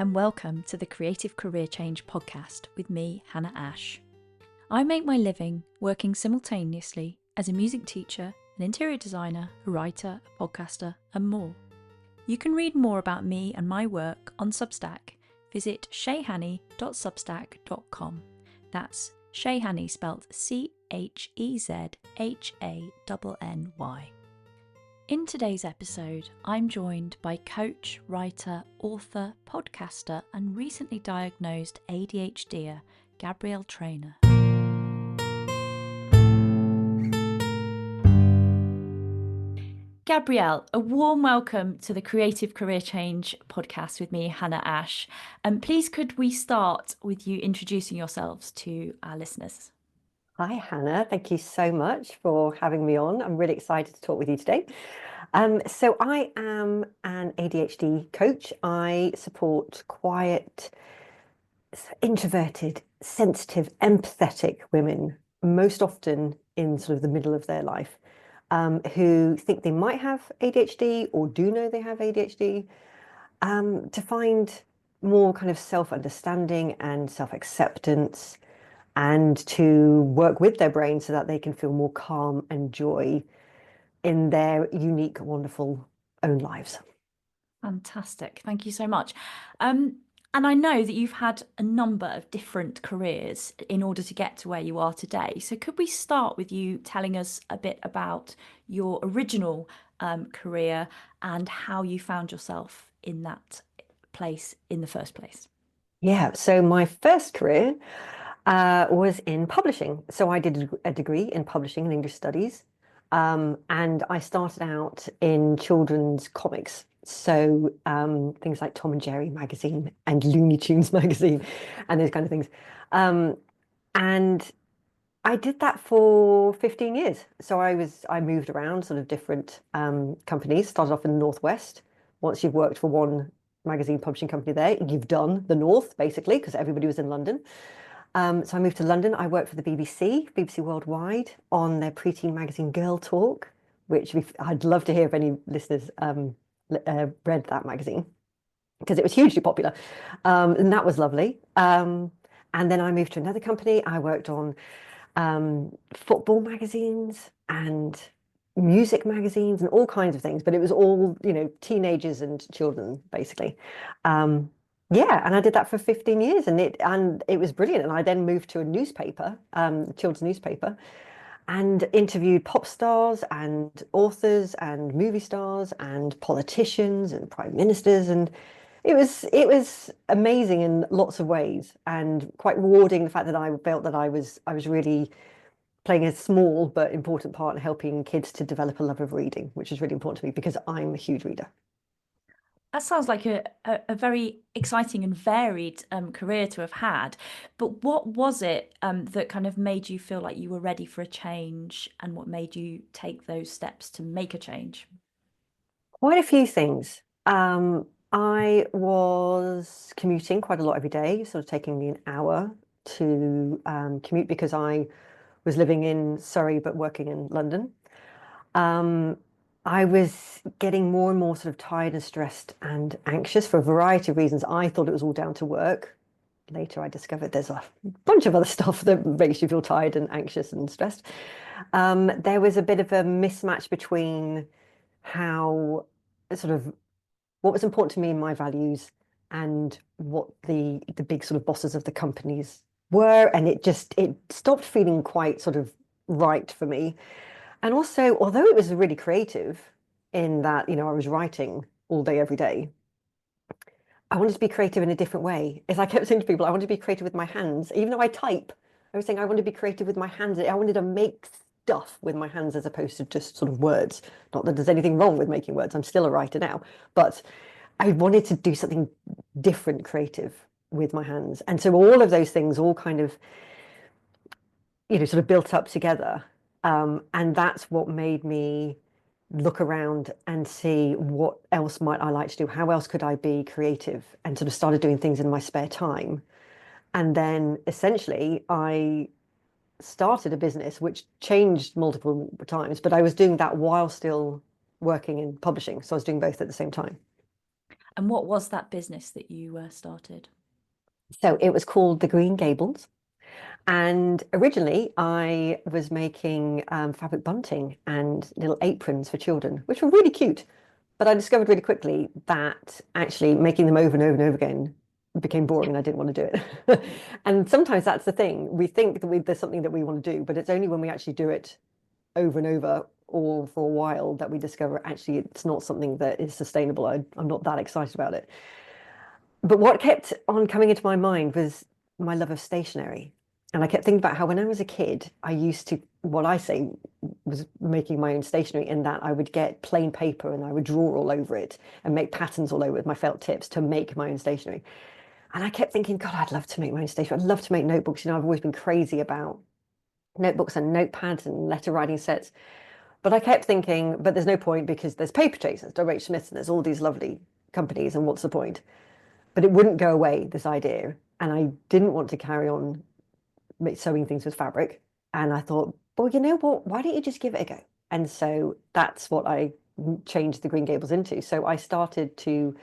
and welcome to the Creative Career Change podcast with me, Hannah Ash. I make my living working simultaneously as a music teacher, an interior designer, a writer, a podcaster, and more. You can read more about me and my work on Substack. Visit shayhanny.substack.com. That's Shayhanny spelled CHEZHANNY. In today's episode, I'm joined by coach, writer, author, podcaster, and recently diagnosed ADHDer, Gabrielle Treanor. Gabrielle, a warm welcome to the Creative Career Change podcast with me, Hannah Ash. Please could we start with you introducing yourselves to our listeners? Hi, Hannah. Thank you so much for having me on. I'm really excited to talk with you today. So I am an ADHD coach. I support quiet, introverted, sensitive, empathetic women, most often in sort of the middle of their life, who think they might have ADHD or do know they have ADHD, to find more kind of self-understanding and self-acceptance, and to work with their brain so that they can feel more calm and joy in their unique, wonderful own lives. Fantastic. Thank you so much. And I know that you've had a number of different careers in order to get to where you are today. So could we start with you telling us a bit about your original career and how you found yourself in that place in the first place? Yeah, so my first career was in publishing. So I did a degree in publishing and English studies. And I started out in children's comics. So things like Tom and Jerry magazine and Looney Tunes magazine and those kind of things. And I did that for 15 years. So I moved around sort of different companies, started off in the Northwest. Once you've worked for one magazine publishing company there, you've done the North, basically, because everybody was in London. So I moved to London. I worked for the BBC Worldwide, on their preteen magazine Girl Talk, which I'd love to hear if any listeners read that magazine, because it was hugely popular. And that was lovely. And then I moved to another company. I worked on football magazines and music magazines and all kinds of things, but it was all, teenagers and children, basically. Yeah, and I did that for 15 years, and it was brilliant. And I then moved to a newspaper, children's newspaper, and interviewed pop stars and authors and movie stars and politicians and prime ministers, and it was amazing in lots of ways, and quite rewarding, the fact that I felt that I was really playing a small but important part in helping kids to develop a love of reading, which is really important to me because I'm a huge reader. That sounds like a very exciting and varied career to have had. But what was it that kind of made you feel like you were ready for a change, and what made you take those steps to make a change? Quite a few things. I was commuting quite a lot every day, sort of taking me an hour to commute, because I was living in Surrey but working in London. I was getting more and more sort of tired and stressed and anxious for a variety of reasons. I thought it was all down to work. Later, I discovered there's a bunch of other stuff that makes you feel tired and anxious and stressed. There was a bit of a mismatch between how what was important to me and my values, and what the big sort of bosses of the companies were, and it stopped feeling quite sort of right for me. And also, although it was really creative in that, I was writing all day, every day, I wanted to be creative in a different way. As I kept saying to people, I wanted to be creative with my hands. Even though I type, I was saying I want to be creative with my hands. I wanted to make stuff with my hands as opposed to just sort of words. Not that there's anything wrong with making words. I'm still a writer now. But I wanted to do something different, creative with my hands. And so all of those things all kind of, sort of built up together. And that's what made me look around and see what else might I like to do. How else could I be creative? And sort of started doing things in my spare time. And then essentially I started a business which changed multiple times, but I was doing that while still working in publishing. So I was doing both at the same time. And what was that business that you started? So it was called the Green Gables. And originally, I was making fabric bunting and little aprons for children, which were really cute. But I discovered really quickly that actually making them over and over and over again became boring and I didn't want to do it. And sometimes that's the thing. We think that there's something that we want to do, but it's only when we actually do it over and over or for a while that we discover actually it's not something that is sustainable. I'm not that excited about it. But what kept on coming into my mind was my love of stationery. And I kept thinking about how when I was a kid, I used to, what I say was making my own stationery, in that I would get plain paper and I would draw all over it and make patterns all over with my felt tips to make my own stationery. And I kept thinking, God, I'd love to make my own stationery. I'd love to make notebooks. I've always been crazy about notebooks and notepads and letter writing sets. But I kept thinking, but there's no point because there's Paper Chase, there's W.H. Smith, and there's all these lovely companies, and what's the point? But it wouldn't go away, this idea. And I didn't want to carry on sewing things with fabric. And I thought, well, you know what? Why don't you just give it a go? And so that's what I changed the Green Gables into. So I started to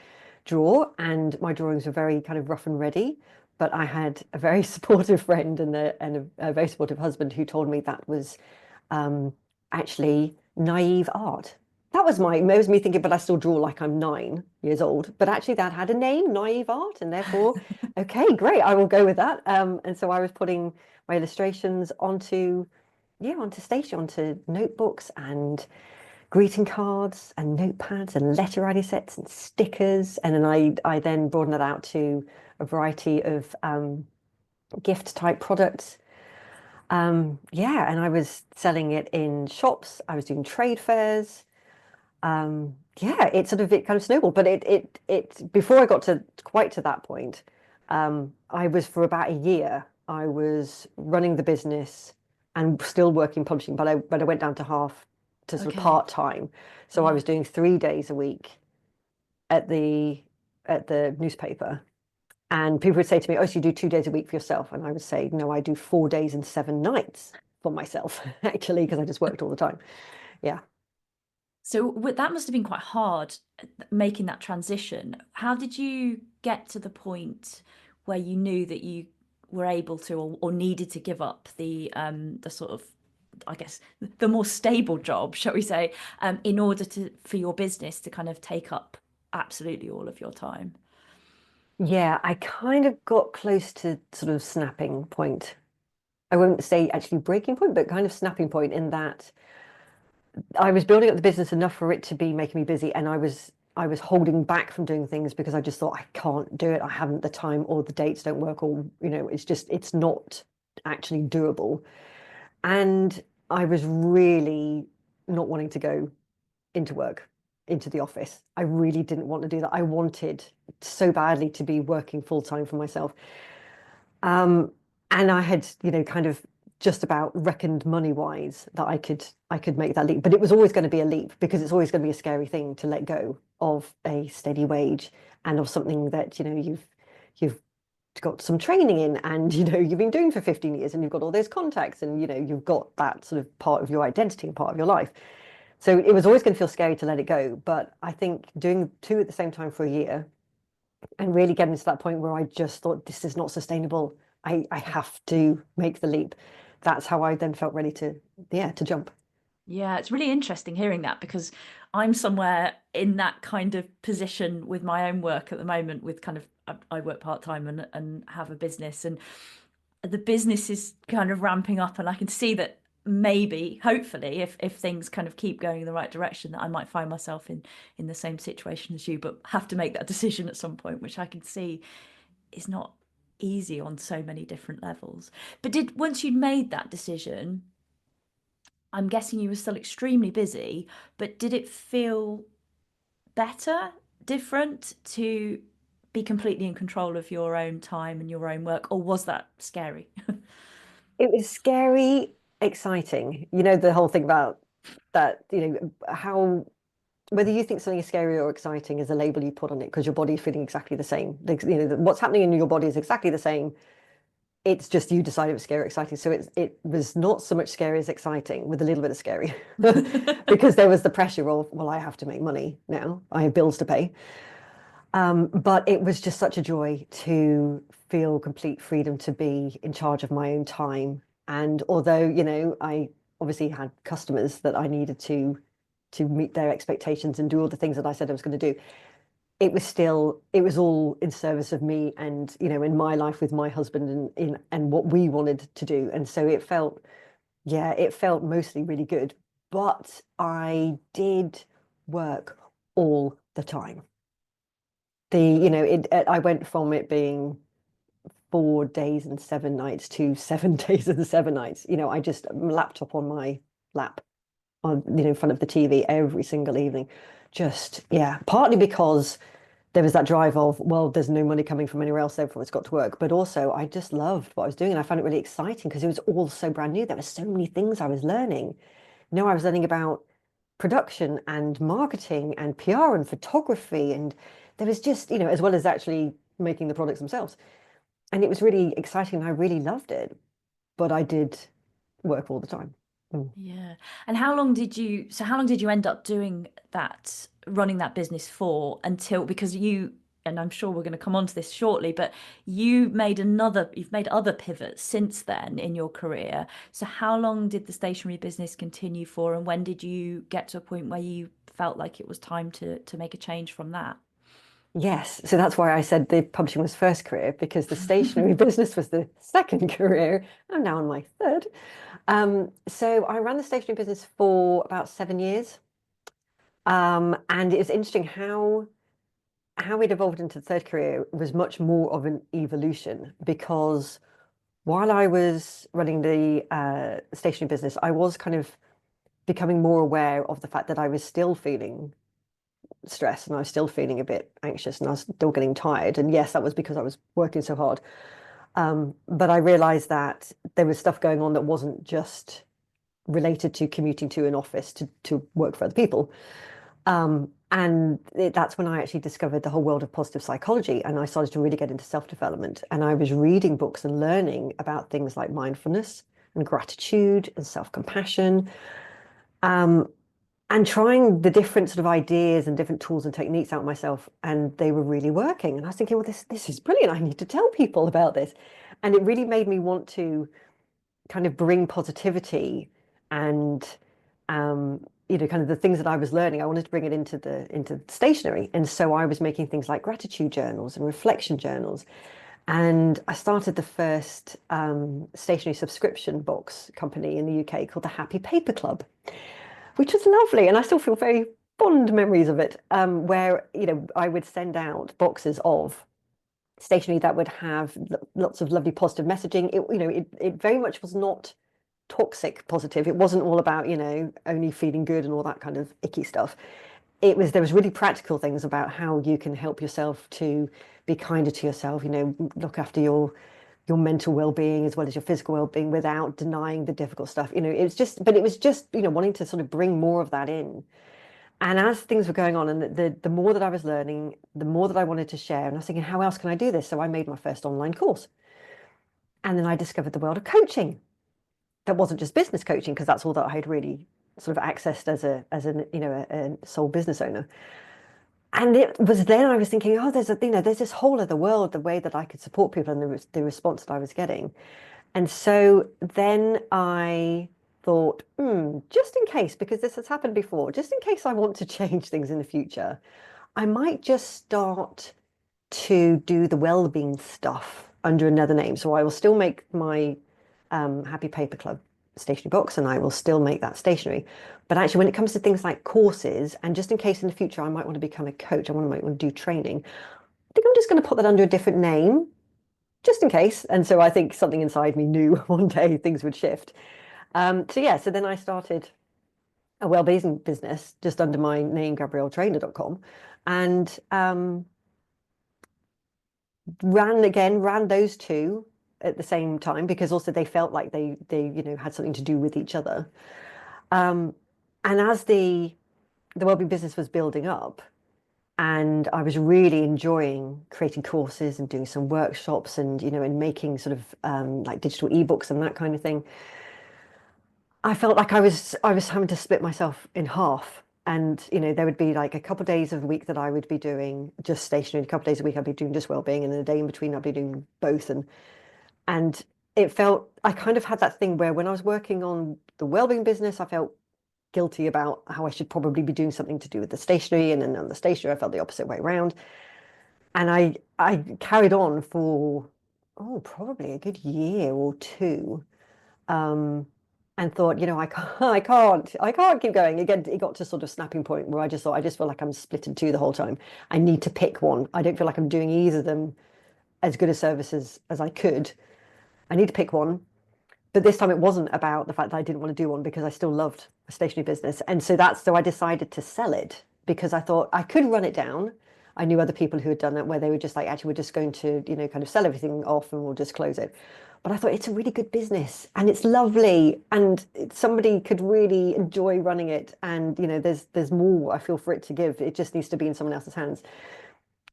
draw, and my drawings were very kind of rough and ready. But I had a very supportive friend and a very supportive husband who told me that was um, actually naive art. That was me thinking, but I still draw like I'm 9 years old. But actually, that had a name, naive art, and therefore, okay, great, I will go with that. And so I was putting my illustrations onto, yeah, onto station, onto notebooks and greeting cards and notepads and letter writing sets and stickers. And then I then broadened that out to a variety of gift type products. Yeah, and I was selling it in shops. I was doing trade fairs. Yeah, it kind of snowballed. But it before I got to quite to that point, I was for about a year. I was running the business and still working publishing, but I went down to half to sort of Okay. part time. So I Yeah. was doing 3 days a week at the newspaper. And people would say to me, "Oh, so you do 2 days a week for yourself?" And I would say, "No, I do 4 days and 7 nights for myself, actually, because I just worked all the time." Yeah. So that must have been quite hard making that transition. How did you get to the point where you knew that you were able to or needed to give up the sort of, I guess, the more stable job, shall we say, in order to for your business to kind of take up absolutely all of your time? Yeah, I kind of got close to sort of snapping point. I won't say actually breaking point, but kind of snapping point, in that I was building up the business enough for it to be making me busy, and I was holding back from doing things because I just thought I can't do it. I haven't the time, or the dates don't work, or it's not actually doable. And I was really not wanting to go into work, into the office. I really didn't want to do that. I wanted so badly to be working full time for myself. Um, and I had, kind of just about reckoned money wise that I could make that leap. But it was always going to be a leap, because it's always going to be a scary thing to let go of a steady wage and of something that, you've got some training in, and you've been doing for 15 years, and you've got all those contacts, and you've got that sort of part of your identity and part of your life. So it was always going to feel scary to let it go. But I think doing two at the same time for a year and really getting to that point where I just thought, this is not sustainable. I have to make the leap. That's how I then felt ready to, yeah, to jump. Yeah, it's really interesting hearing that because I'm somewhere in that kind of position with my own work at the moment with kind of I work part-time and have a business and the business is kind of ramping up and I can see that maybe hopefully if things kind of keep going in the right direction that I might find myself in the same situation as you but have to make that decision at some point which I can see is not easy on so many different levels. But did once you'd made that decision I'm guessing you were still extremely busy, but did it feel better, different to be completely in control of your own time and your own work, or was that scary? It was scary, exciting. The whole thing about that, how whether you think something is scary or exciting is a label you put on it, because your body is feeling exactly the same. What's happening in your body is exactly the same. It's just you decided it was scary or exciting. So it was not so much scary as exciting, with a little bit of scary, because there was the pressure of, well, I have to make money now. I have bills to pay. But it was just such a joy to feel complete freedom to be in charge of my own time. And although, I obviously had customers that I needed to meet their expectations and do all the things that I said I was going to do, it was all in service of me and, in my life with my husband and what we wanted to do. And so yeah, it felt mostly really good. But I did work all the time. I went from it being 4 days and 7 nights to 7 days and 7 nights. I just laptop on my lap on, in front of the TV every single evening. Just, yeah, partly because there was that drive of, well, there's no money coming from anywhere else, therefore it's got to work. But also, I just loved what I was doing, and I found it really exciting because it was all so brand new. There were so many things I was learning. I was learning about production and marketing and PR and photography, and there was just, as well as actually making the products themselves. And it was really exciting, and I really loved it. But I did work all the time. Mm. Yeah. And how long did you end up doing that, running that business for until, because and I'm sure we're going to come on to this shortly, but you've made other pivots since then in your career. So how long did the stationery business continue for, and when did you get to a point where you felt like it was time to make a change from that? Yes, so that's why I said the publishing was first career because the stationery business was the second career. I'm now on my third. So I ran the stationery business for about 7 years. And it was interesting how it evolved into the third career was much more of an evolution because while I was running the stationery business, I was kind of becoming more aware of the fact that I was still feeling stressed and I was still feeling a bit anxious and I was still getting tired. And yes, that was because I was working so hard. But I realized that there was stuff going on that wasn't just related to commuting to an office to work for other people. That's when I actually discovered the whole world of positive psychology. And I started to really get into self-development. And I was reading books and learning about things like mindfulness and gratitude and self-compassion. Um, and trying the different sort of ideas and different tools and techniques out myself, and they were really working. And I was thinking, well, this is brilliant. I need to tell people about this. And it really made me want to kind of bring positivity and kind of the things that I was learning. I wanted to bring it into stationery. And so I was making things like gratitude journals and reflection journals. And I started the first stationery subscription box company in the UK called the Happy Paper Club, which was lovely. And I still feel very fond memories of it, where, I would send out boxes of stationery that would have lots of lovely positive messaging. It very much was not toxic positive. It wasn't all about, only feeling good and all that kind of icky stuff. There was really practical things about how you can help yourself to be kinder to yourself, look after your mental well-being as well as your physical well-being without denying the difficult stuff. But it was just, wanting to sort of bring more of that in. And as things were going on, and the more that I was learning, the more that I wanted to share, and I was thinking, how else can I do this? So I made my first online course. And then I discovered the world of coaching. That wasn't just business coaching, because that's all that I had really sort of accessed a sole business owner. And it was then I was thinking, oh, there's this whole other world, the way that I could support people and the response that I was getting. And so then I thought, just in case, because this has happened before, just in case I want to change things in the future, I might just start to do the well-being stuff under another name. So I will still make my Happy Paper Club stationery box and I will still make that stationery. But actually, when it comes to things like courses, and just in case in the future I might want to become a coach, might want to do training, I think I'm just going to put that under a different name, just in case. And so I think something inside me knew one day things would shift. So then I started a well-being business just under my name, GabrielleTreanor.com, and ran those two at the same time because also they felt like they had something to do with each other. Um, and as the wellbeing business was building up, and I was really enjoying creating courses and doing some workshops and making sort of like digital ebooks and that kind of thing. I felt like I was having to split myself in half And there would be like a couple of days of the week that I would be doing just stationery, a couple of days a week I'd be doing just well-being, and then a day in between I'd be doing both. And it felt I kind of had that thing where when I was working on the well-being business, I felt guilty about how I should probably be doing something to do with the stationery, and then on the stationery, I felt the opposite way around. And I carried on for probably a good year or two, um, and thought, I can't keep going. Again, it got to sort of snapping point where I just thought, I just feel like I'm split in two the whole time. I need to pick one. I don't feel like I'm doing either of them as good a services as I could. I need to pick one. But this time it wasn't about the fact that I didn't want to do one, because I still loved a stationery business. And so I decided to sell it, because I thought I could run it down. I knew other people who had done it, where they were just like, actually, we're just going to, kind of sell everything off and we'll just close it. But I thought it's a really good business and it's lovely, and somebody could really enjoy running it. And, there's more I feel for it to give. It just needs to be in someone else's hands.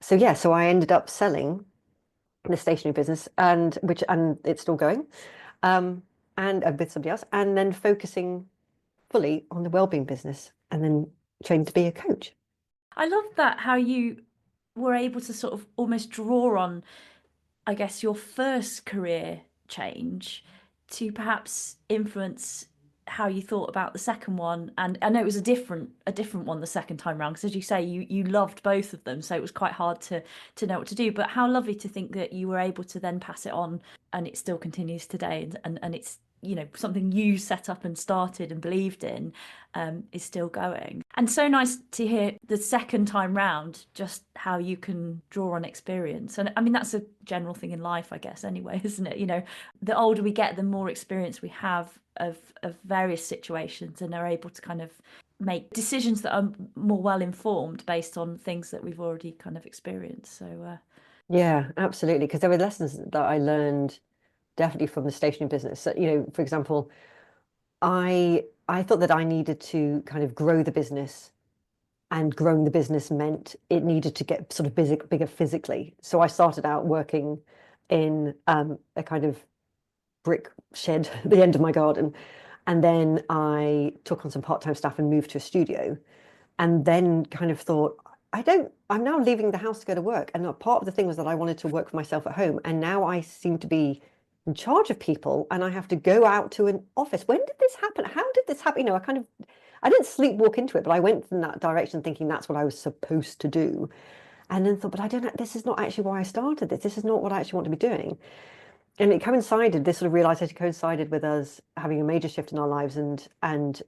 So yeah, so I ended up selling the stationery business, and it's still going, um, and with somebody else, and then focusing fully on the wellbeing business, and then trained to be a coach. I love that how you were able to sort of almost draw on, I guess, your first career change to perhaps influence how you thought about the second one. And I know it was a different one the second time round, because as you say, you loved both of them, so it was quite hard to know what to do. But how lovely to think that you were able to then pass it on, and it still continues today, and it's something you set up and started and believed in, is still going. And so nice to hear the second time round just how you can draw on experience. And I mean, that's a general thing in life, I guess, anyway, isn't it? The older we get, the more experience we have of various situations, and are able to kind of make decisions that are more well informed based on things that we've already kind of experienced. So Yeah, absolutely. Because there were lessons that I learned definitely from the stationery business. So, for example, I thought that I needed to kind of grow the business, and growing the business meant it needed to get sort of bigger physically. So I started out working in a kind of brick shed at the end of my garden. And then I took on some part-time staff and moved to a studio. And then kind of thought, I'm now leaving the house to go to work. And part of the thing was that I wanted to work for myself at home. And now I seem to be in charge of people, and I have to go out to an office. When did this happen? How did this happen? I didn't sleepwalk into it, but I went in that direction thinking that's what I was supposed to do. And then thought, but I don't know, this is not actually why I started this. This is not what I actually want to be doing. And it coincided, this sort of realization coincided with us having a major shift in our lives, and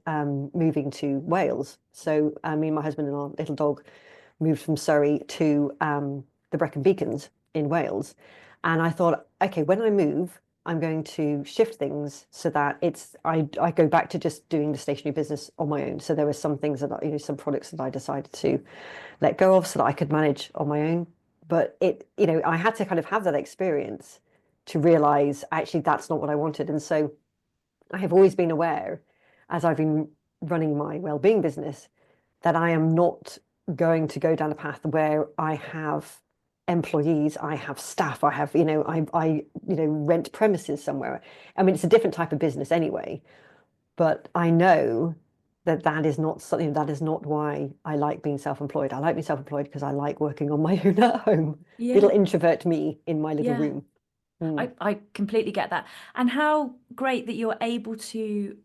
moving to Wales. So me and my husband and our little dog moved from Surrey to the Brecon Beacons in Wales. And I thought, okay, when I move, I'm going to shift things so that I go back to just doing the stationery business on my own. So there were some things that, some products that I decided to let go of so that I could manage on my own. But I had to kind of have that experience to realize actually that's not what I wanted. And so I have always been aware, as I've been running my well-being business, that I am not going to go down a path where I have employees, I have staff, I have, rent premises somewhere. I mean, it's a different type of business anyway, but I know that that is not something, that is not why I like being self-employed. I like being self-employed because I like working on my own at home. Little yeah, introvert me in my little yeah. room. Mm. I completely get that. And how great that you're able to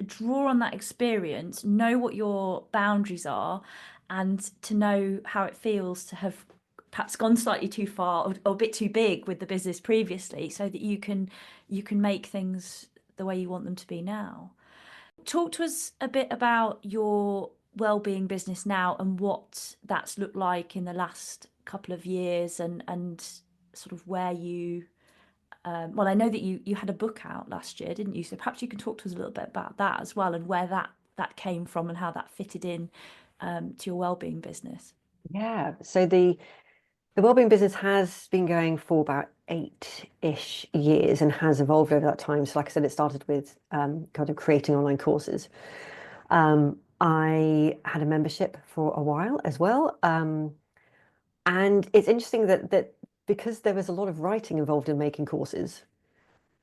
draw on that experience, know what your boundaries are, and to know how it feels to have perhaps gone slightly too far, or a bit too big with the business previously, so that you can make things the way you want them to be now. Talk to us a bit about your well-being business now, and what that's looked like in the last couple of years, and sort of where you well, I know that you had a book out last year, didn't you? So perhaps you can talk to us a little bit about that as well, and where that came from, and how that fitted in to your well-being business. Yeah. So the wellbeing business has been going for about 8-ish years and has evolved over that time. So like I said, it started with kind of creating online courses. I had a membership for a while as well. And it's interesting that because there was a lot of writing involved in making courses,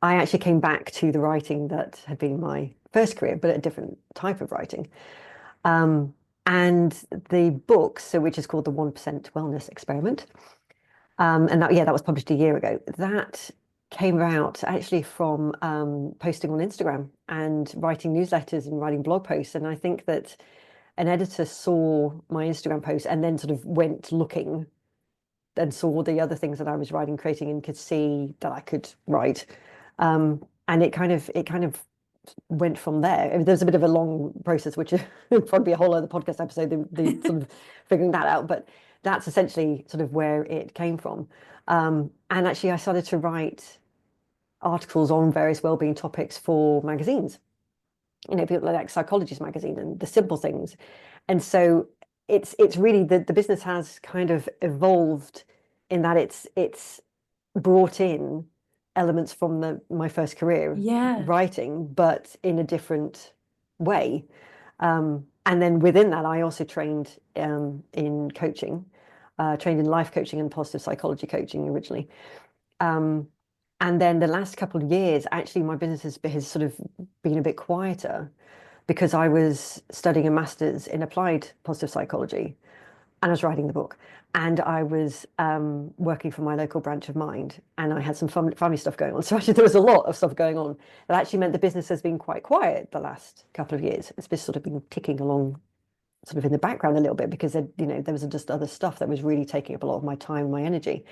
I actually came back to the writing that had been my first career, but a different type of writing. Um, And the book, so which is called the 1% Wellness Experiment, and that, yeah, that was published a year ago. That came about actually from posting on Instagram and writing newsletters and writing blog posts. And I think that an editor saw my Instagram post and then sort of went looking and saw the other things that I was writing, creating, and could see that I could write. And it kind of went from there. I mean, there's a bit of a long process, which would probably be a whole other podcast episode, the sort of figuring that out. But that's essentially sort of where it came from. And actually, I started to write articles on various well-being topics for magazines, people like Psychologist magazine and The Simple Things. And so it's really the business has kind of evolved in that it's brought in elements from my first career Yeah. writing, but in a different way. And then within that, I also trained in coaching, trained in life coaching and positive psychology coaching originally. Um, and then the last couple of years, actually, my business has sort of been a bit quieter because I was studying a master's in applied positive psychology and I was writing the book. And I was working for my local branch of Mind, and I had some family stuff going on. So actually, there was a lot of stuff going on that actually meant the business has been quite quiet the last couple of years. It's been sort of been ticking along, sort of in the background a little bit because there was just other stuff that was really taking up a lot of my time, and my energy.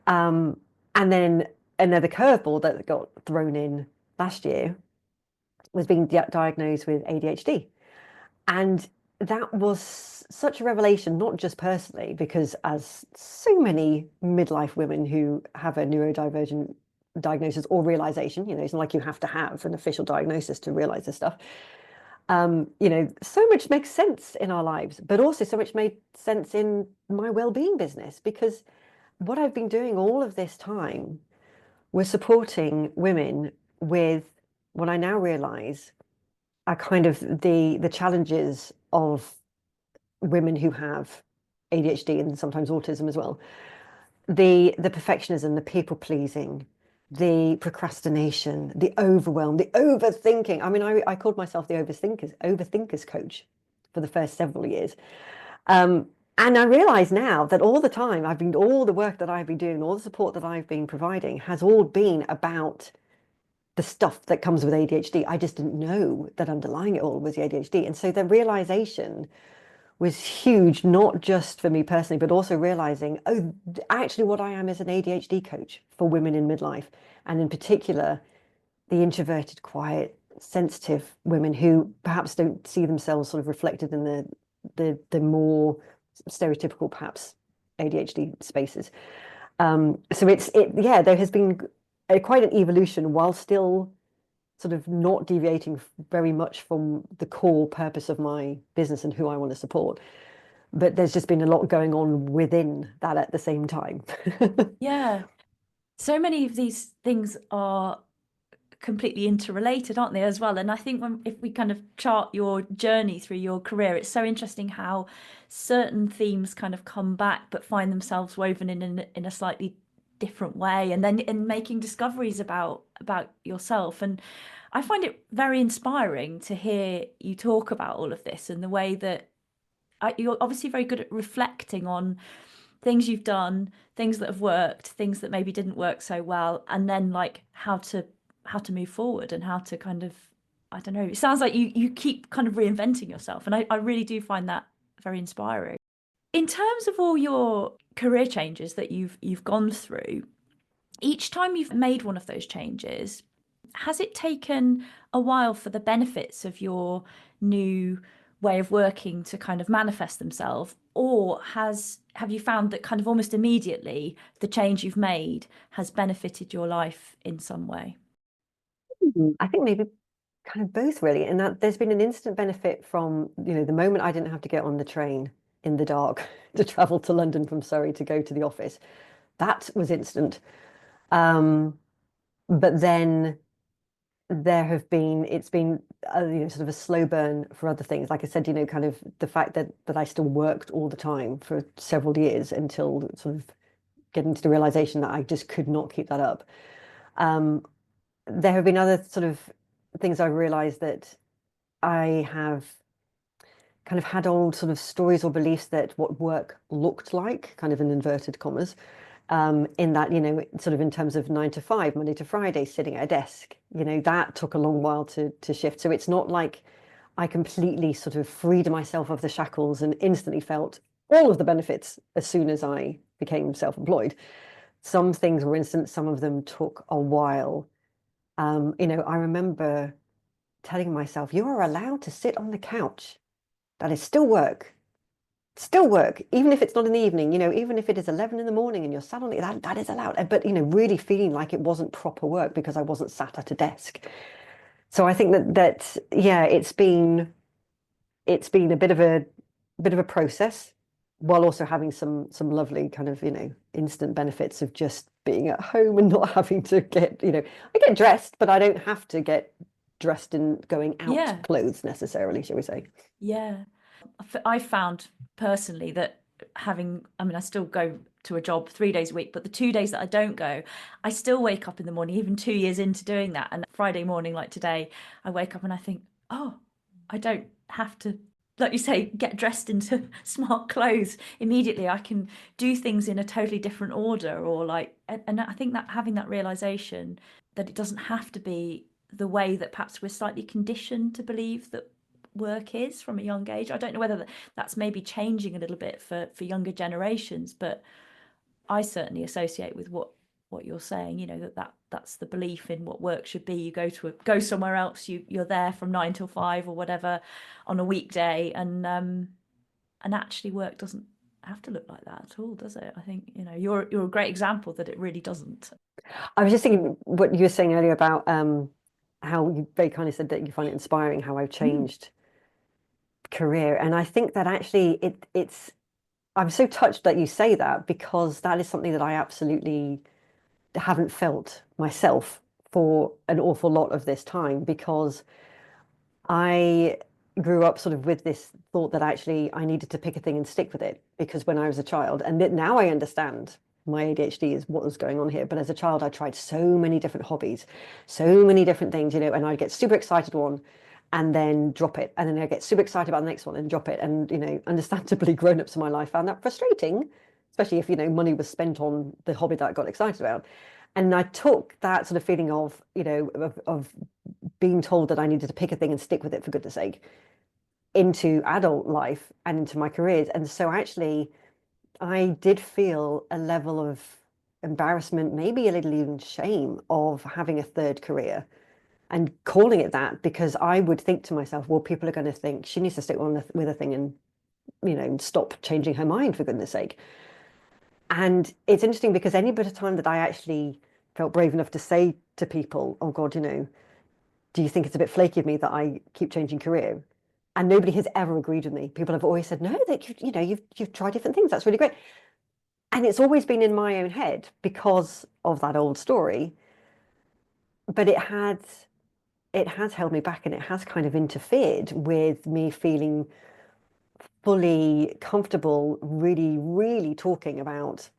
Um, and then another curveball that got thrown in last year was being diagnosed with ADHD. And that was such a revelation, not just personally, because as so many midlife women who have a neurodivergent diagnosis or realization, it's not like you have to have an official diagnosis to realize this stuff. So much makes sense in our lives, but also so much made sense in my well-being business because what I've been doing all of this time was supporting women with what I now realize are kind of the challenges of women who have ADHD and sometimes autism as well. The perfectionism, the people pleasing, the procrastination, the overwhelm, the overthinking. I mean, I called myself the overthinkers coach for the first several years. And I realize now that all the work that I've been doing, all the support that I've been providing has all been about the stuff that comes with ADHD. I just didn't know that underlying it all was the ADHD. And so the realization was huge, not just for me personally, but also realizing, oh, actually, what I am is an ADHD coach for women in midlife, and in particular, the introverted, quiet, sensitive women who perhaps don't see themselves sort of reflected in the more stereotypical, perhaps ADHD spaces. Yeah, there has been quite an evolution while still sort of not deviating very much from the core purpose of my business and who I want to support. But there's just been a lot going on within that at the same time. Yeah. So many of these things are completely interrelated, aren't they, as well? And I think if we kind of chart your journey through your career, it's so interesting how certain themes kind of come back but find themselves woven in a slightly different way, and then in making discoveries about yourself. And I find it very inspiring to hear you talk about all of this and the way that you're obviously very good at reflecting on things you've done, things that have worked, things that maybe didn't work so well, and then like how to move forward and how to kind of, I don't know. It sounds like you keep kind of reinventing yourself, and I really do find that very inspiring. In terms of all your career changes that you've gone through, each time you've made one of those changes, has it taken a while for the benefits of your new way of working to kind of manifest themselves, or have you found that kind of almost immediately the change you've made has benefited your life in some way? I think maybe kind of both really, and that there's been an instant benefit from, the moment I didn't have to get on the train in the dark to travel to London from Surrey to go to the office. That was instant. But then it's been sort of a slow burn for other things. Like I said, kind of the fact that I still worked all the time for several years until sort of getting to the realization that I just could not keep that up. Um, there have been other sort of things I've realized that I have kind of had old sort of stories or beliefs that what work looked like, kind of in inverted commas, in that, sort of in terms of 9 to 5, Monday to Friday, sitting at a desk, that took a long while to shift. So it's not like I completely sort of freed myself of the shackles and instantly felt all of the benefits as soon as I became self-employed. Some things were instant, some of them took a while. I remember telling myself, you are allowed to sit on the couch. That is still work. Still work, even if it's not in the evening, even if it is 11 in the morning and you're sat on it, that is allowed. But, really feeling like it wasn't proper work because I wasn't sat at a desk. So I think that yeah, it's been a bit of a process while also having some lovely kind of, instant benefits of just being at home and not having to I get dressed, but I don't have to get dressed in going out Yeah. clothes necessarily, shall we say. Yeah. I found personally that I mean, I still go to a job 3 days a week, but the 2 days that I don't go, I still wake up in the morning, even 2 years into doing that. And Friday morning, like today, I wake up and I think, oh, I don't have to, like you say, get dressed into smart clothes immediately. I can do things in a totally different order, or like, and I think that having that realization that it doesn't have to be the way that perhaps we're slightly conditioned to believe that work is from a young age. I don't know whether that's maybe changing a little bit for younger generations, but I certainly associate with what you're saying. That's the belief in what work should be. You go somewhere else. You're there from 9 till 5 or whatever on a weekday, and actually work doesn't have to look like that at all, does it? I think you're a great example that it really doesn't. I was just thinking what you were saying earlier about how you very kindly said that you find it inspiring how I've Mm. changed career. And I think that actually I'm so touched that you say that because that is something that I absolutely haven't felt myself for an awful lot of this time because I grew up sort of with this thought that actually I needed to pick a thing and stick with it because when I was a child, and now I understand my ADHD is what was going on here. But as a child, I tried so many different hobbies, so many different things, and I'd get super excited one and then drop it. And then I get super excited about the next one and drop it. And, understandably, grown-ups in my life found that frustrating, especially if, money was spent on the hobby that I got excited about. And I took that sort of feeling of, of being told that I needed to pick a thing and stick with it for goodness sake into adult life and into my careers. And so actually, I did feel a level of embarrassment, maybe a little even shame of having a third career and calling it that because I would think to myself, well, people are going to think she needs to stick on with a thing and, stop changing her mind for goodness sake. And it's interesting because any bit of time that I actually felt brave enough to say to people, oh God, do you think it's a bit flaky of me that I keep changing career? And nobody has ever agreed with me. People have always said, no, that you've tried different things. That's really great. And it's always been in my own head because of that old story. But it has held me back and it has kind of interfered with me feeling fully comfortable, really, really talking about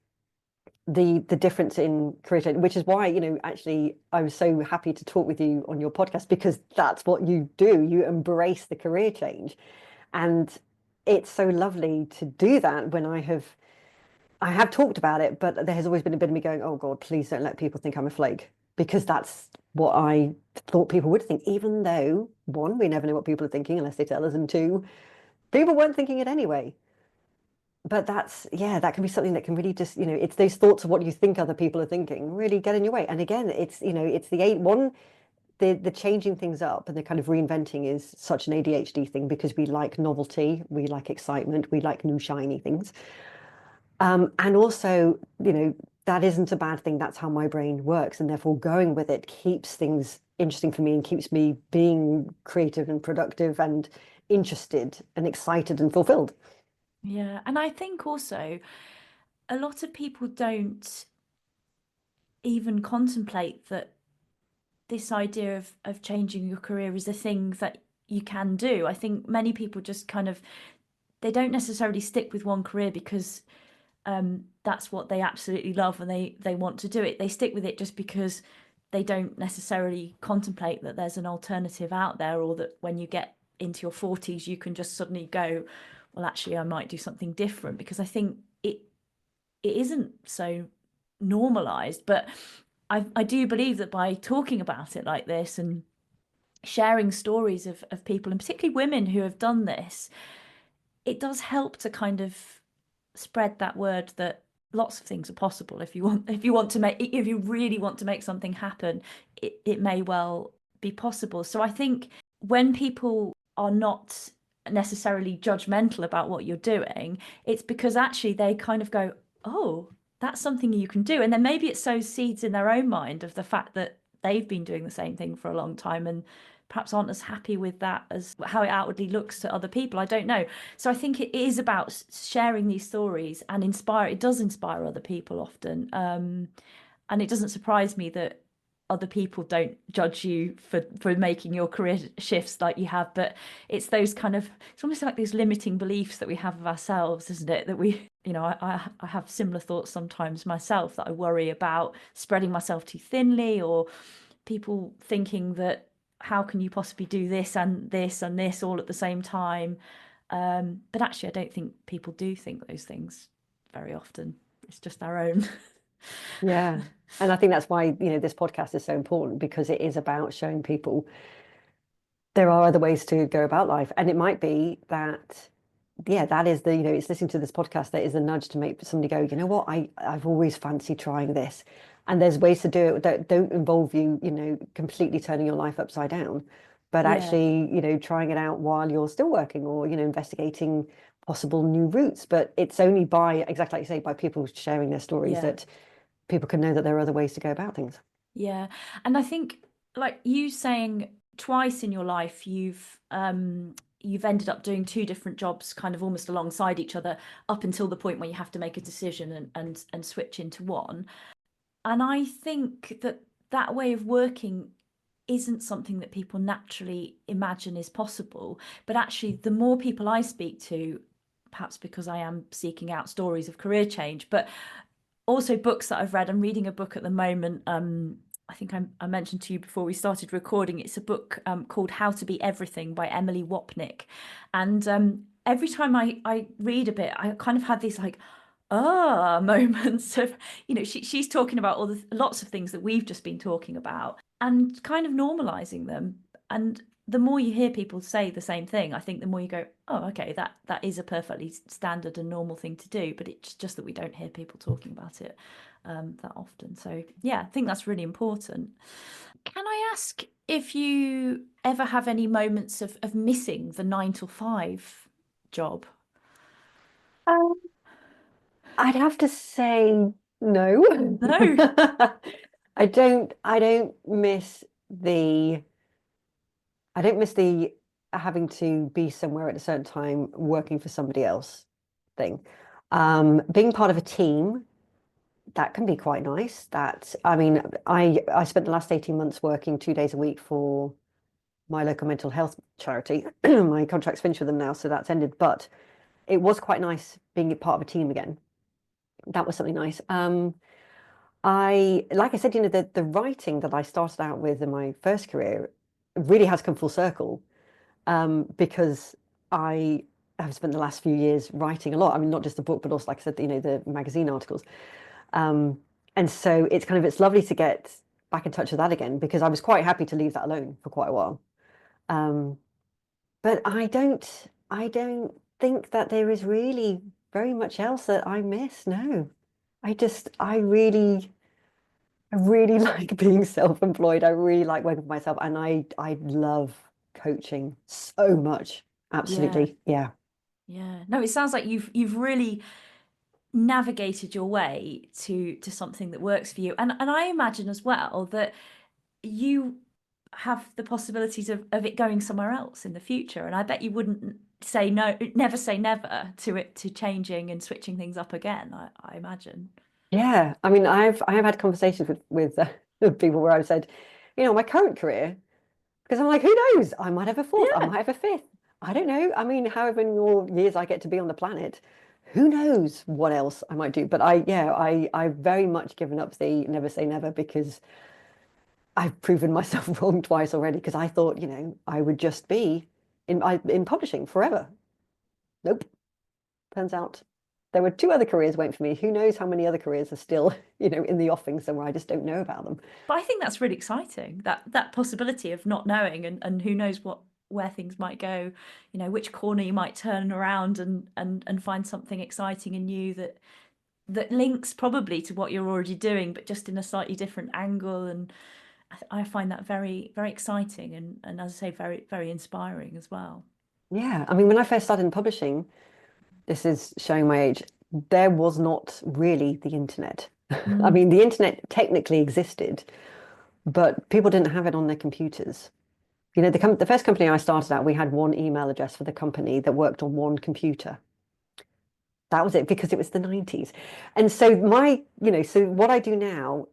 the difference in creativity, which is why, actually I was so happy to talk with you on your podcast because that's what you do. You embrace the career change. And it's so lovely to do that when I have talked about it, but there has always been a bit of me going, oh God, please don't let people think I'm a flake. Because that's what I thought people would think, even though, one, we never know what people are thinking unless they tell us, and two, people weren't thinking it anyway. But yeah, that can be something that can really just, it's those thoughts of what you think other people are thinking really get in your way. And again, it's the eight one, the changing things up and the kind of reinventing is such an ADHD thing because we like novelty, we like excitement, we like new shiny things. And also, that isn't a bad thing. That's how my brain works. And therefore, going with it keeps things interesting for me and keeps me being creative and productive and interested and excited and fulfilled. Yeah, and I think also a lot of people don't even contemplate that this idea of changing your career is a thing that you can do. I think many people just kind of they don't necessarily stick with one career because that's what they absolutely love and they want to do it. They stick with it just because they don't necessarily contemplate that there's an alternative out there, or that when you get into your 40s you can just suddenly go, well, actually, I might do something different, because I think it isn't so normalized. But I do believe that by talking about it like this and sharing stories of people, and particularly women who have done this, it does help to kind of spread that word that lots of things are possible. If you really want to make something happen, it may well be possible. So I think when people are not necessarily judgmental about what you're doing, it's because actually they kind of go, oh, that's something you can do. And then maybe it sows seeds in their own mind of the fact that they've been doing the same thing for a long time and perhaps aren't as happy with that as how it outwardly looks to other people. I don't know. So I think it is about sharing these stories and inspire. It does inspire other people often, and it doesn't surprise me that other people don't judge you for making your career shifts like you have. But it's those kind of, it's almost like these limiting beliefs that we have of ourselves, isn't it? That we, I have similar thoughts sometimes myself, that I worry about spreading myself too thinly, or people thinking that how can you possibly do this and this and this all at the same time. But actually, I don't think people do think those things very often. It's just our own. Yeah. And I think that's why, this podcast is so important, because it is about showing people there are other ways to go about life. And it might be that, yeah, that is it's listening to this podcast that is a nudge to make somebody go, you know what, I've always fancied trying this. And there's ways to do it that don't involve you, completely turning your life upside down, but Yeah, actually, trying it out while you're still working, or, investigating possible new routes. But it's only by, exactly like you say, by people sharing their stories yeah, that people can know that there are other ways to go about things. yeah. And I think, like you saying, twice in your life you've ended up doing two different jobs kind of almost alongside each other, up until the point where you have to make a decision and switch into one. And I think that that way of working isn't something that people naturally imagine is possible. But actually, the more people I speak to, perhaps because I am seeking out stories of career change, but also books that I've read. I'm reading a book at the moment. I think I mentioned to you before we started recording. It's a book called How to Be Everything by Emily Wapnick. And every time I read a bit, I kind of have these like, moments of, she's talking about lots of things that we've just been talking about and kind of normalizing them. And the more you hear people say the same thing, I think the more you go, oh, okay, that is a perfectly standard and normal thing to do. But it's just that we don't hear people talking about it that often. So yeah, I think that's really important. Can I ask if you ever have any moments of missing the 9 to 5 job? Um, I'd have to say no. No. I don't miss the I don't miss the having to be somewhere at a certain time working for somebody else thing. Being part of a team, that can be quite nice. That I mean, I spent the last 18 months working 2 days a week for my local mental health charity. My contract's finished with them now, so that's ended. But it was quite nice being part of a team again. That was something nice. Like I said, the writing that I started out with in my first career really has come full circle, because I have spent the last few years writing a lot. I mean, not just the book, but also, like I said, the magazine articles. Um, and so it's lovely to get back in touch with that again, because I was quite happy to leave that alone for quite a while. Um, but I don't think that there is really very much else that I miss. No, I really like being self-employed. I really like working for myself, and I love coaching so much. Yeah. Absolutely. Yeah. Yeah. No, it sounds like you've really navigated your way to something that works for you. And I imagine as well that you have the possibilities of it going somewhere else in the future. And I bet you wouldn't say no, never say never to it, to changing and switching things up again, I imagine. Yeah. I mean, I have had conversations with with people where I've said, my current career, because I'm like, who knows? I might have a fourth, I Yeah. might have a fifth. I don't know. I mean, however many more years I get to be on the planet, who knows what else I might do. But I've very much given up the never say never, because I've proven myself wrong twice already, because I thought, I would just be in publishing forever. Nope. Turns out there were two other careers waiting for me. Who knows how many other careers are still, in the offing somewhere. I just don't know about them. But I think that's really exciting, that possibility of not knowing, and who knows where things might go, which corner you might turn around and find something exciting and new that links probably to what you're already doing, but just in a slightly different angle. And I find that very, very exciting and as I say, very, very inspiring as well. Yeah. I mean, when I first started in publishing, this is showing my age, there was not really the internet. I Mm, mean, the internet technically existed, but people didn't have it on their computers. The first company I started at, we had one email address for the company that worked on one computer. That was it because it was the 90s. And so so what I do now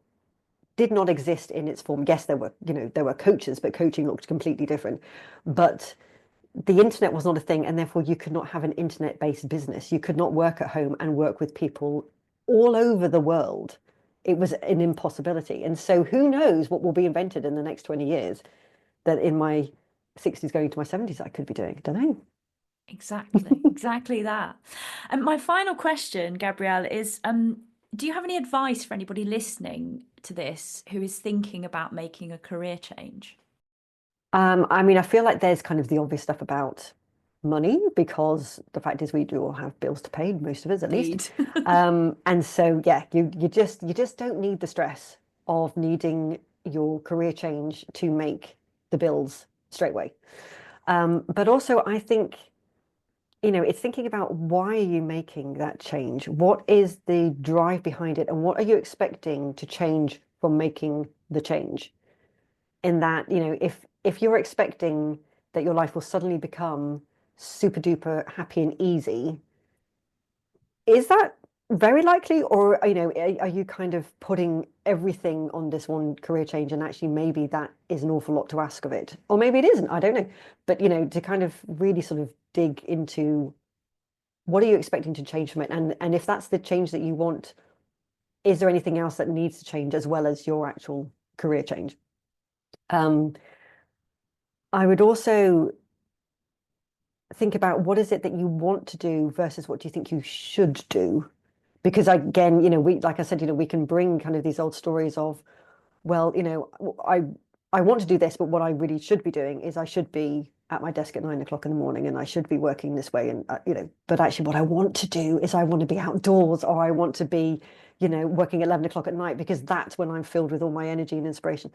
did not exist in its form. Yes, there were coaches, but coaching looked completely different. But the internet was not a thing, and therefore you could not have an internet-based business. You could not work at home and work with people all over the world. It was an impossibility. And so who knows what will be invented in the next 20 years that in my 60s going to my 70s I could be doing. I don't know. exactly that. And my final question, Gabrielle, is do you have any advice for anybody listening to this who is thinking about making a career change? I mean, I feel like there's kind of the obvious stuff about money because the fact is we do all have bills to pay, most of us at least. Indeed. And so yeah, you just don't need the stress of needing your career change to make the bills straight away. But also I think, it's thinking about why are you making that change? What is the drive behind it? And what are you expecting to change from making the change? In that, if you're expecting that your life will suddenly become super duper happy and easy, is that very likely? Or, are you kind of putting everything on this one career change and actually maybe that is an awful lot to ask of it? Or maybe it isn't, I don't know. But, to kind of really sort of dig into what are you expecting to change from it? And if that's the change that you want, is there anything else that needs to change as well as your actual career change? Um, I would also think about what is it that you want to do versus what do you think you should do? Because again, like I said, we can bring kind of these old stories of, well, I want to do this, but what I really should be doing is I should be at my desk at 9 o'clock in the morning and I should be working this way. And, but actually what I want to do is I want to be outdoors or I want to be, working at 11 o'clock at night because that's when I'm filled with all my energy and inspiration.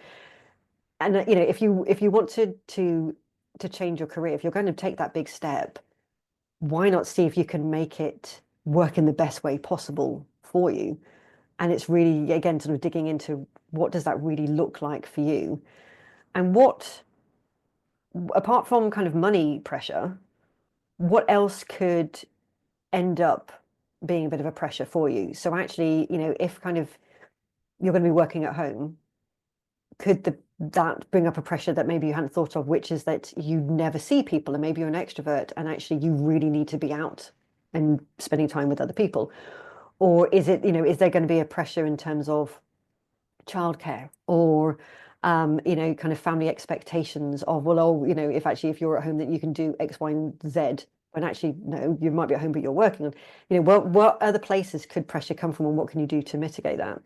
And, if you want to change your career, if you're going to take that big step, why not see if you can make it work in the best way possible for you? And it's really, again, sort of digging into what does that really look like for you? And apart from kind of money pressure, what else could end up being a bit of a pressure for you? So actually, if kind of you're going to be working at home, could that bring up a pressure that maybe you hadn't thought of, which is that you never see people and maybe you're an extrovert and actually you really need to be out and spending time with other people? Or is it, is there going to be a pressure in terms of childcare or kind of family expectations of, well, oh, if you're at home that you can do X, Y, and Z, when actually, no, you might be at home, but you're working on, what other places could pressure come from and what can you do to mitigate that?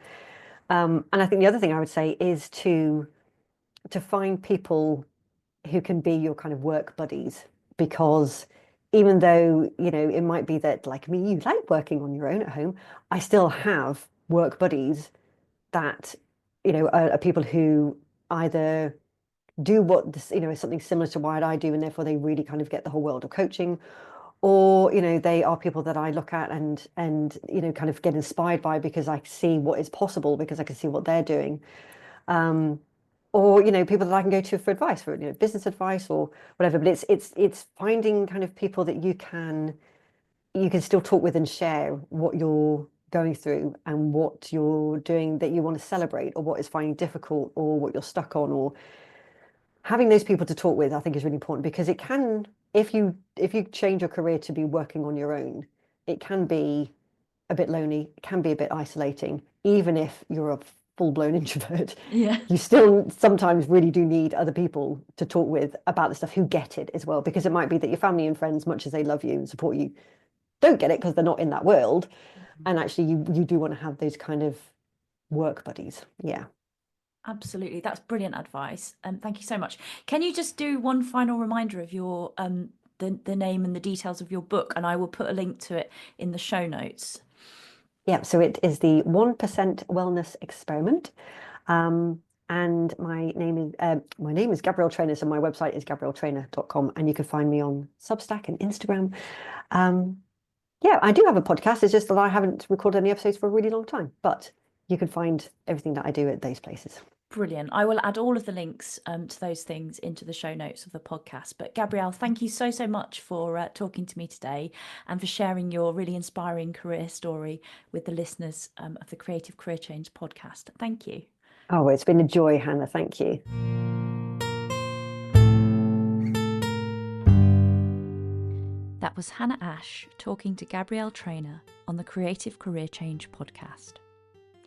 And I think the other thing I would say is to find people who can be your kind of work buddies, because even though, it might be that like me, you like working on your own at home, I still have work buddies that, are people who either do what this, is something similar to what I do, and therefore they really kind of get the whole world of coaching, or, they are people that I look at and kind of get inspired by because I see what is possible because I can see what they're doing. Um, or people that I can go to for advice, for business advice or whatever. But it's finding kind of people that you can still talk with and share what you're going through and what you're doing that you want to celebrate, or what is finding difficult, or what you're stuck on, or having those people to talk with, I think is really important because it can, if you change your career to be working on your own, it can be a bit lonely, it can be a bit isolating, even if you're a full-blown introvert, Yeah. you still sometimes really do need other people to talk with about the stuff who get it as well, because it might be that your family and friends, much as they love you and support you, don't get it because they're not in that world. And actually, you do want to have those kind of work buddies. Yeah. Absolutely. That's brilliant advice. Thank you so much. Can you just do one final reminder of your the name and the details of your book, and I will put a link to it in the show notes. Yeah. So it is the 1% Wellness Experiment. And my name is Gabrielle Treanor, so my website is gabrielletreanor.com, and you can find me on Substack and Instagram. Um, yeah, I do have a podcast. It's just that I haven't recorded any episodes for a really long time, but you can find everything that I do at those places. Brilliant. I will add all of the links to those things into the show notes of the podcast. But Gabrielle, thank you so, so much for talking to me today and for sharing your really inspiring career story with the listeners of the Creative Career Change podcast. Thank you. Oh, it's been a joy, Hannah. Thank you. That was Hannah Ash talking to Gabrielle Treanor on the Creative Career Change podcast.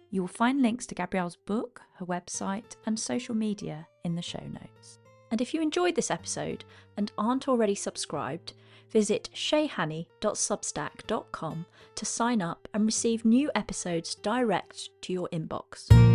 You will find links to Gabrielle's book, her website, and social media in the show notes. And if you enjoyed this episode and aren't already subscribed, visit shayhanny.substack.com to sign up and receive new episodes direct to your inbox.